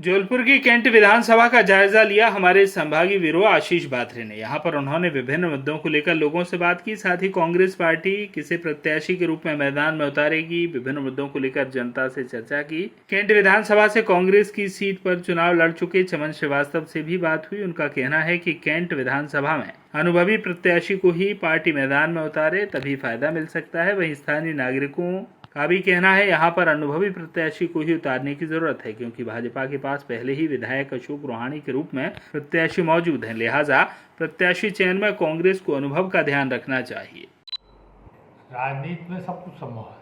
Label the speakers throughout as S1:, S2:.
S1: जबलपुर की कैंट विधानसभा का जायजा लिया हमारे संभागीय ब्यूरो आशीष बाथरे ने। यहां पर उन्होंने विभिन्न मुद्दों को लेकर लोगों से बात की। साथ ही कांग्रेस पार्टी किसे प्रत्याशी के रूप में मैदान में उतारेगी, विभिन्न मुद्दों को लेकर जनता से चर्चा की। कैंट विधानसभा से कांग्रेस की सीट पर चुनाव लड़ चुके चमन श्रीवास्तव से भी बात हुई। उनका कहना है कि कैंट विधानसभा में अनुभवी प्रत्याशी को ही पार्टी मैदान में उतारे, तभी फायदा मिल सकता है। वहीं स्थानीय नागरिकों का भी कहना है यहाँ पर अनुभवी प्रत्याशी को ही उतारने की जरूरत है, क्योंकि भाजपा के पास पहले ही विधायक अशोक रोहाणी के रूप में प्रत्याशी मौजूद हैं। लिहाजा प्रत्याशी चयन में कांग्रेस को अनुभव का ध्यान रखना चाहिए।
S2: राजनीति में सब कुछ संभव है।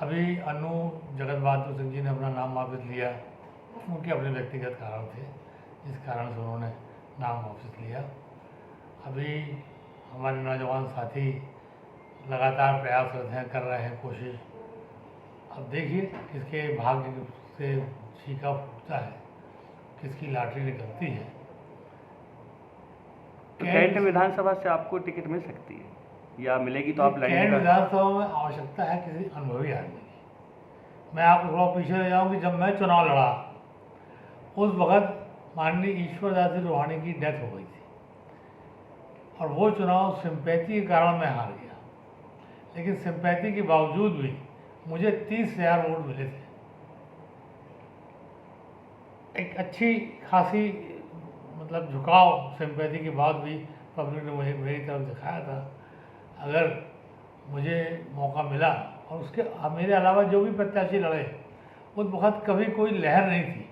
S2: अभी अनु जगत बहादुर सिंह जी ने अपना नाम वापस लिया, उनके अपने व्यक्तिगत कारण थे जिस कारण से उन्होंने नाम वापस लिया। अभी हमारे नौजवान साथी लगातार प्रयासरत हैं, कर रहे हैं कोशिश। अब देखिए किसके भाग्य से छीका फूटता है, किसकी लॉटरी निकलती है।
S3: तो कैंट विधानसभा से आपको टिकट मिल सकती है या मिलेगी तो आप लड़ेंगे?
S2: कैंट विधानसभा में आवश्यकता है किसी अनुभवी आदमी की। मैं आपको थोड़ा पीछे ले जाऊँ कि जब मैं चुनाव लड़ा उस वक्त माननीय ईश्वर दास रोहाणी की डेथ हो गई थी और वो चुनाव सिंपैथी के कारण मैं हार गया। लेकिन सिंपैथी के बावजूद भी मुझे 30,000 वोट मिले थे। एक अच्छी खासी मतलब झुकाव सिंपैथी के बाद भी पब्लिक ने मेरी तरफ दिखाया था। अगर मुझे मौका मिला और उसके मेरे अलावा जो भी प्रत्याशी लड़े उस वक्त कभी कोई लहर नहीं थी,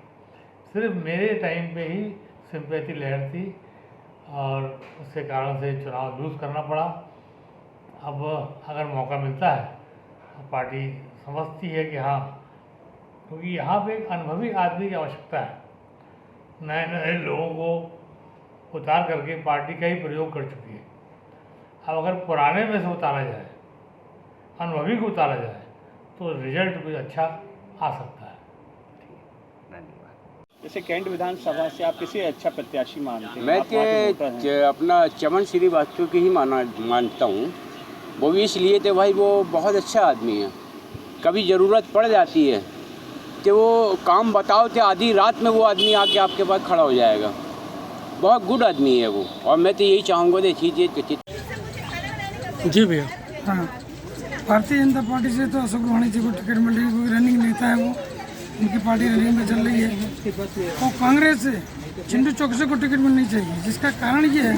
S2: सिर्फ मेरे टाइम पे ही सिंपैथी लहर थी और उसके कारण से चुनाव लूज़ करना पड़ा। अब अगर मौका मिलता है तो पार्टी समझती है कि हाँ, क्योंकि यहाँ पे एक अनुभवी आदमी की आवश्यकता है। नए नए लोगों को उतार करके पार्टी का ही प्रयोग कर चुकी है। अब अगर पुराने में से उतारा जाए, अनुभवी को उतारा जाए तो रिजल्ट भी अच्छा आ सकता है।
S3: धन्यवाद। जैसे कैंट विधानसभा से आप किसी अच्छा प्रत्याशी मानते हैं?
S4: मैं अपना चमन श्रीवास्तव की ही मानता हूँ। वो भी इसलिए थे भाई, वो बहुत अच्छा आदमी है। कभी ज़रूरत पड़ जाती है तो वो काम बताओ तो आधी रात में वो आदमी आके आपके पास खड़ा हो जाएगा। बहुत गुड आदमी है वो, और मैं तो यही चाहूँगा देखिए।
S5: जी भैया। हाँ, भारतीय जनता पार्टी से तो अशोक रोहाणी जी को टिकट मिल रही है, क्योंकि रनिंग नेता है वो, उनकी पार्टी रनिंग में चल रही है। और कांग्रेस से चिंटू चौकसे को टिकट मिलनी चाहिए, जिसका कारण ये है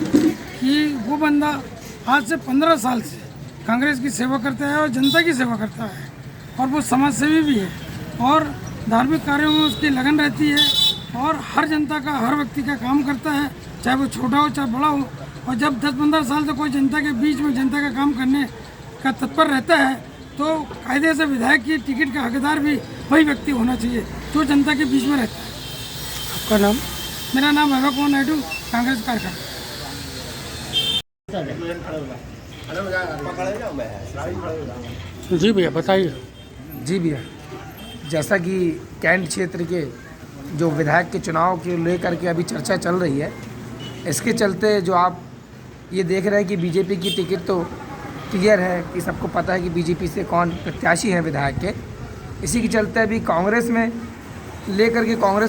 S5: कि वो बंदा आज से 15 साल से कांग्रेस की सेवा करता है और जनता की सेवा करता है, और वो समाज सेवी भी है और धार्मिक कार्यों में उसकी लगन रहती है और हर जनता का, हर व्यक्ति का काम करता है, चाहे वो छोटा हो चाहे बड़ा हो। और जब 10-15 साल से कोई जनता के बीच में जनता का काम करने का तत्पर रहता है तो कायदे से विधायक की टिकट का हकदार भी वही व्यक्ति होना चाहिए जो जनता के बीच में रहता है। आपका नाम? मेरा नाम है कुमार नायडू, कांग्रेस कार्यकर्ता। जी भैया बताइए।
S6: जी भैया, जैसा कि कैंट क्षेत्र के जो विधायक के चुनाव के लेकर के अभी चर्चा चल रही है, इसके चलते जो आप ये देख रहे हैं कि बीजेपी की टिकट तो क्लियर है कि सबको पता है कि बीजेपी से कौन प्रत्याशी हैं विधायक के। इसी के चलते अभी कांग्रेस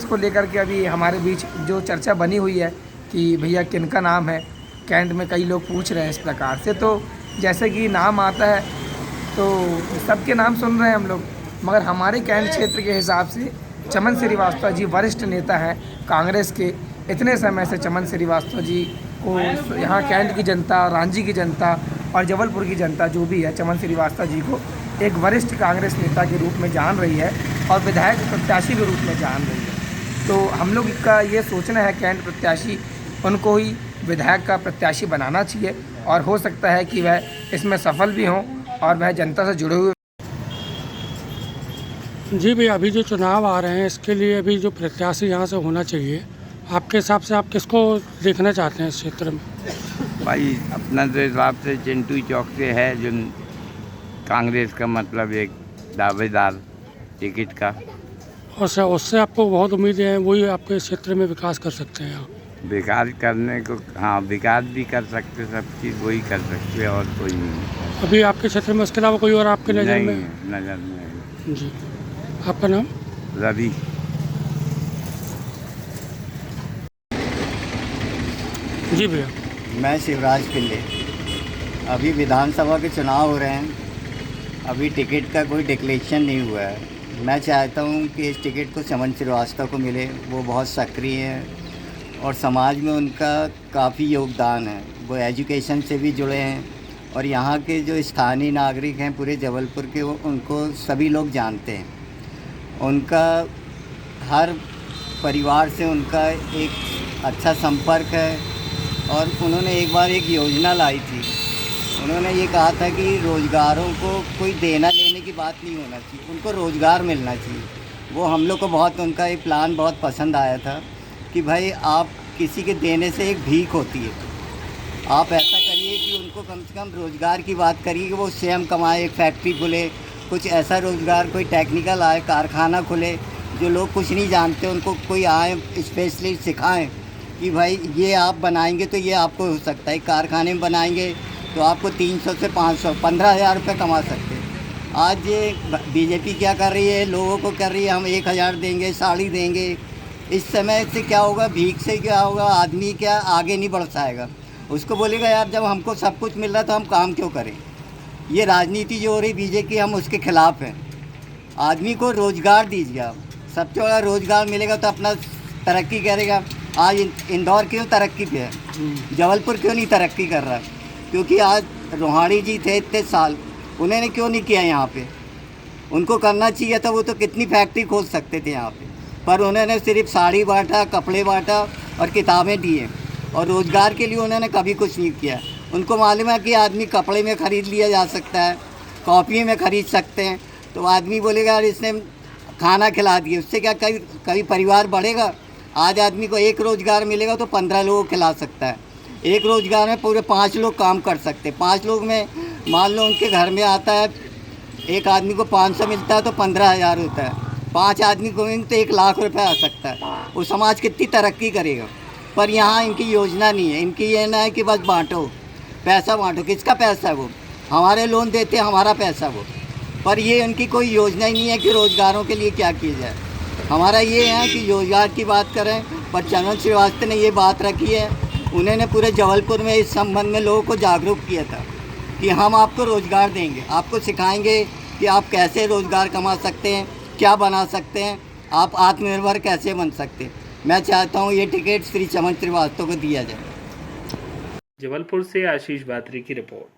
S6: को लेकर के अभी हमारे बीच जो चर्चा बनी हुई है कि भैया किनका नाम है, कैंट में कई लोग पूछ रहे हैं इस प्रकार से। तो जैसे कि नाम आता है तो सबके नाम सुन रहे हैं हम लोग, मगर हमारे कैंट क्षेत्र के हिसाब से चमन श्रीवास्तव जी वरिष्ठ नेता हैं कांग्रेस के। इतने समय से चमन श्रीवास्तव जी को यहाँ कैंट की जनता, रांची की जनता और जबलपुर की जनता जो भी है, चमन श्रीवास्तव जी को एक वरिष्ठ कांग्रेस नेता के रूप में जान रही है और विधायक प्रत्याशी के रूप में जान रही है। तो हम लोग का ये सोचना है कैंट प्रत्याशी उनको ही विधायक का प्रत्याशी बनाना चाहिए, और हो सकता है कि वह इसमें सफल भी हों और वह जनता से जुड़े हुए।
S5: जी भैया, अभी जो चुनाव आ रहे हैं इसके लिए अभी जो प्रत्याशी यहाँ से होना चाहिए, आपके हिसाब से आप किसको देखना चाहते हैं इस क्षेत्र में?
S7: भाई अपना तो हिसाब से चिंटू चौक से है जो कांग्रेस का मतलब एक दावेदार टिकट का।
S5: और उससे आपको बहुत उम्मीद है, वही आपके क्षेत्र में विकास कर सकते हैं?
S7: विकास करने को, हाँ विकास भी कर सकते, सब चीज़ वही कर सकते और कोई नहीं।
S5: अभी आपके क्षेत्र में इसके अलावा कोई और आपके नज़र में?
S7: नज़र में।
S5: जी, आपका नाम?
S7: रवि।
S2: जी भैया।
S8: मैं शिवराज पिल्ले। अभी विधानसभा के चुनाव हो रहे हैं, अभी टिकट का कोई डिक्लेरेशन नहीं हुआ है। मैं चाहता हूं कि इस टिकट को चमन श्रीवास्तव को मिले। वो बहुत सक्रिय हैं और समाज में उनका काफ़ी योगदान है। वो एजुकेशन से भी जुड़े हैं और यहाँ के जो स्थानीय नागरिक हैं पूरे जबलपुर के, वो उनको सभी लोग जानते हैं। उनका हर परिवार से उनका एक अच्छा संपर्क है और उन्होंने एक बार एक योजना लाई थी। उन्होंने ये कहा था कि रोज़गारों को कोई देना लेने की बात नहीं होना चाहिए, उनको रोज़गार मिलना चाहिए। वो हम लोग को बहुत उनका ये प्लान बहुत पसंद आया था कि भाई आप किसी के देने से एक भीख होती है, आप ऐसा करिए कि उनको कम से कम रोज़गार की बात करिए कि वो स्वयं कमाए, एक फैक्ट्री खुले, कुछ ऐसा रोज़गार, कोई टेक्निकल आए, कारखाना खुले। जो लोग कुछ नहीं जानते उनको कोई आए स्पेशलिस्ट सिखाएं कि भाई ये आप बनाएंगे तो ये आपको हो सकता है। कारखाने में बनाएंगे तो आपको 300 से 500 15,000 रुपये कमा सकते हैं। आज ये बीजेपी क्या कर रही है, लोगों को कर रही है हम 1,000 देंगे, साड़ी देंगे। इस समय से क्या होगा, भीख से क्या होगा, आदमी क्या आगे नहीं बढ़ पाएगा। उसको बोलेगा यार जब हमको सब कुछ मिल रहा है तो हम काम क्यों करें। ये राजनीति जो हो रही बीजेपी, हम उसके खिलाफ़ हैं। आदमी को रोज़गार दीजिए आप, सबसे बड़ा रोज़गार मिलेगा तो अपना तरक्की करेगा। आज इंदौर क्यों तरक्की पे है, जबलपुर क्यों नहीं तरक्की कर रहा? क्योंकि आज रोहाणी जी थे इतने साल, उन्होंने क्यों नहीं किया यहाँ पे? उनको करना चाहिए था, वो तो कितनी फैक्ट्री खोल सकते थे यहाँ पे, पर उन्होंने सिर्फ साड़ी बांटा, कपड़े बांटा और किताबें दिए और रोज़गार के लिए उन्होंने कभी कुछ नहीं किया। उनको मालूम है कि आदमी कपड़े में ख़रीद लिया जा सकता है, कॉपी में ख़रीद सकते हैं, तो आदमी बोलेगा यार इसने खाना खिला दिए, उससे क्या कभी परिवार बढ़ेगा? आज आदमी को एक रोज़गार मिलेगा तो 15 लोगों को खिला सकता है। एक रोज़गार में पूरे 5 लोग काम कर सकते हैं। 5 लोग में मान लो उनके घर में आता है, एक आदमी को 500 मिलता है तो 15,000 होता है। 5 आदमी को मिलेंगे तो 1,00,000 रुपये आ सकता है। वो समाज कितनी तरक्की करेगा। पर यहाँ इनकी योजना नहीं है, इनकी ये ना है कि बस बांटो, पैसा बांटो। किसका पैसा है वो? हमारे लोन देते हैं, हमारा पैसा वो। पर ये उनकी कोई योजना ही नहीं है कि रोज़गारों के लिए क्या किया जाए। हमारा ये है कि रोज़गार की बात करें, पर चमन श्रीवास्तव ने ये बात रखी है, उन्होंने पूरे जबलपुर में इस संबंध में लोगों को जागरूक किया था कि हम आपको रोज़गार देंगे, आपको सिखाएंगे कि आप कैसे रोज़गार कमा सकते हैं, क्या बना सकते हैं, आप आत्मनिर्भर कैसे बन सकते हैं। मैं चाहता हूँ ये टिकट श्री चमन श्रीवास्तव को दिया जाए।
S1: जबलपुर से आशीष बात्री की रिपोर्ट।